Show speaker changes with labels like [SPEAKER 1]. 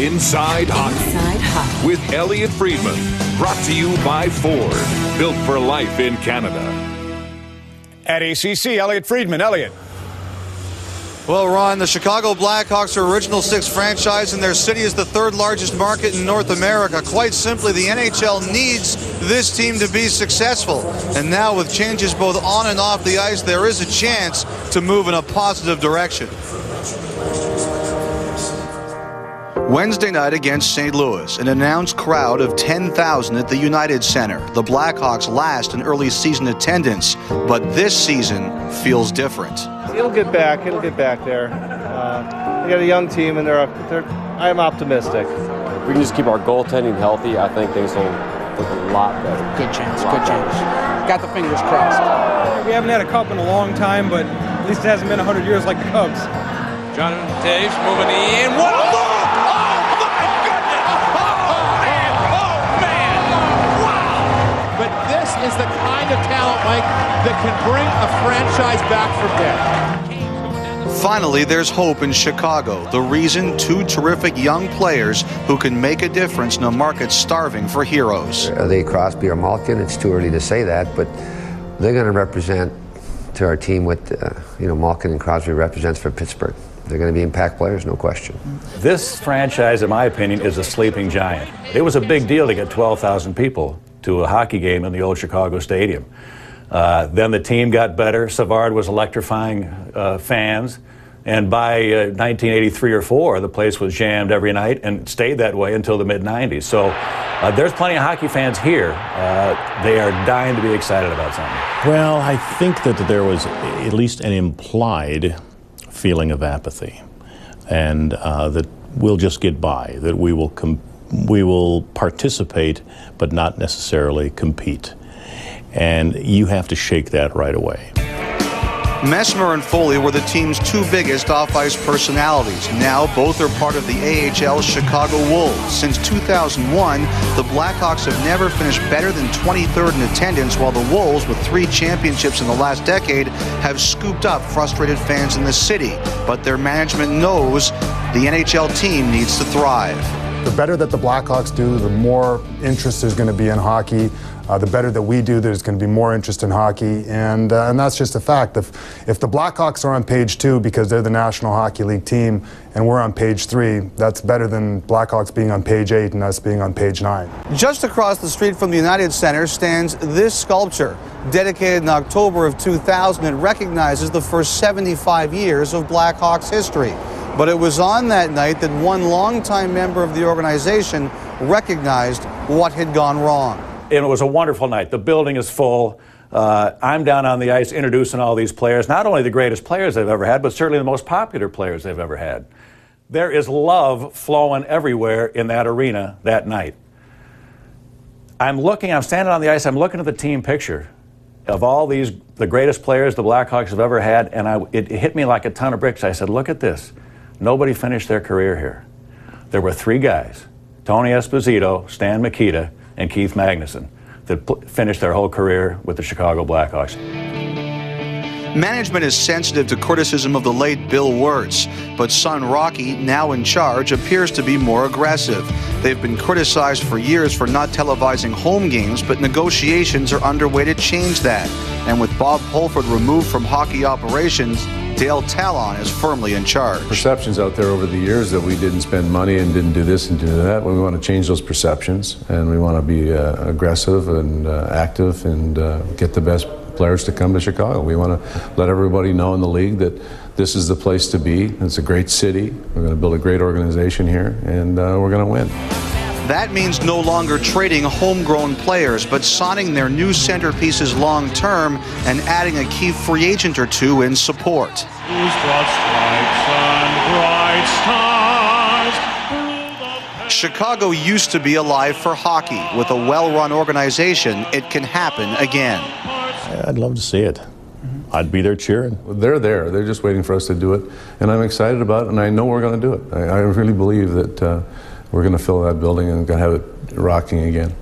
[SPEAKER 1] Inside Hockey with Elliot Friedman. Brought to you by Ford. Built for life in Canada.
[SPEAKER 2] At ACC, Elliot Friedman. Elliot.
[SPEAKER 3] Well, Ron, the Chicago Blackhawks are Original Six franchise, and their city is the third largest market in North America. Quite simply, the NHL needs this team to be successful. And now with changes both on and off the ice, there is a chance to move in a positive direction. Wednesday night against St. Louis, an announced crowd of 10,000 at the United Center. The Blackhawks last in early season attendance, but this season feels different.
[SPEAKER 4] It'll get back. It'll get back there. We got a young team, and I'm optimistic.
[SPEAKER 5] If we can just keep our goaltending healthy, I think things will look a lot better.
[SPEAKER 6] Good chance. Good chance. Got the fingers crossed.
[SPEAKER 7] We haven't had a cup in a long time, but at least it hasn't been 100 years like the Cubs.
[SPEAKER 8] Jonathan Toews moving in. What a look!
[SPEAKER 9] Is the kind of talent, Mike, that can bring a franchise back from death.
[SPEAKER 3] Finally, there's hope in Chicago. The reason, two terrific young players who can make a difference in a market starving for heroes.
[SPEAKER 10] Are they Crosby or Malkin? It's too early to say that, but they're going to represent to our team what Malkin and Crosby represents for Pittsburgh. They're going to be impact players, no question.
[SPEAKER 11] This franchise, in my opinion, is a sleeping giant. It was a big deal to get 12,000 people to a hockey game in the old Chicago Stadium. Then the team got better. Savard was electrifying fans. And by 1983 or 4, the place was jammed every night and stayed that way until the mid-90s. So there's plenty of hockey fans here. They are dying to be excited about something.
[SPEAKER 12] Well, I think that there was at least an implied feeling of apathy, and that we'll just get by, that we will participate but not necessarily compete. And you have to shake that right away.
[SPEAKER 3] Messmer and Foley were the team's two biggest off-ice personalities. Now both are part of the AHL's Chicago Wolves. Since 2001, the Blackhawks have never finished better than 23rd in attendance, while the Wolves, with 3 championships in the last decade, have scooped up frustrated fans in the city. But their management knows the NHL team needs to thrive.
[SPEAKER 13] The better that the Blackhawks do, the more interest there's going to be in hockey. The better that we do, there's going to be more interest in hockey, and that's just a fact. If the Blackhawks are on page 2 because they're the National Hockey League team, and we're on page 3, that's better than Blackhawks being on page 8 and us being on page 9.
[SPEAKER 3] Just across the street from the United Center stands this sculpture. Dedicated in October of 2000, it recognizes the first 75 years of Blackhawks history. But it was on that night that one longtime member of the organization recognized what had gone wrong.
[SPEAKER 11] And it was a wonderful night. The building is full. I'm down on the ice introducing all these players, not only the greatest players they've ever had, but certainly the most popular players they've ever had. There is love flowing everywhere in that arena that night. I'm standing on the ice, I'm looking at the team picture of all the greatest players the Blackhawks have ever had, and it hit me like a ton of bricks. I said, look at this. Nobody finished their career here. There were 3 guys, Tony Esposito, Stan Mikita, and Keith Magnuson, that finished their whole career with the Chicago Blackhawks.
[SPEAKER 3] Management is sensitive to criticism of the late Bill Wirtz, but son Rocky, now in charge, appears to be more aggressive. They've been criticized for years for not televising home games, but negotiations are underway to change that. And with Bob Pulford removed from hockey operations, Dale Tallon is firmly in charge.
[SPEAKER 14] Perceptions out there over the years that we didn't spend money and didn't do this and do that. We want to change those perceptions, and we want to be aggressive and active and get the best players to come to Chicago. We want to let everybody know in the league that this is the place to be. It's a great city. We're going to build a great organization here, and we're going to win.
[SPEAKER 3] That means no longer trading homegrown players, but signing their new centerpieces long-term and adding a key free agent or 2 in support.
[SPEAKER 15] Who's brought stripes and bright stars?
[SPEAKER 3] Chicago used to be alive for hockey. With a well-run organization, it can happen again.
[SPEAKER 12] I'd love to see it. I'd be there cheering.
[SPEAKER 14] They're there. They're just waiting for us to do it, and I'm excited about it, and I know we're going to do it. I really believe that we're going to fill that building and going to have it rocking again.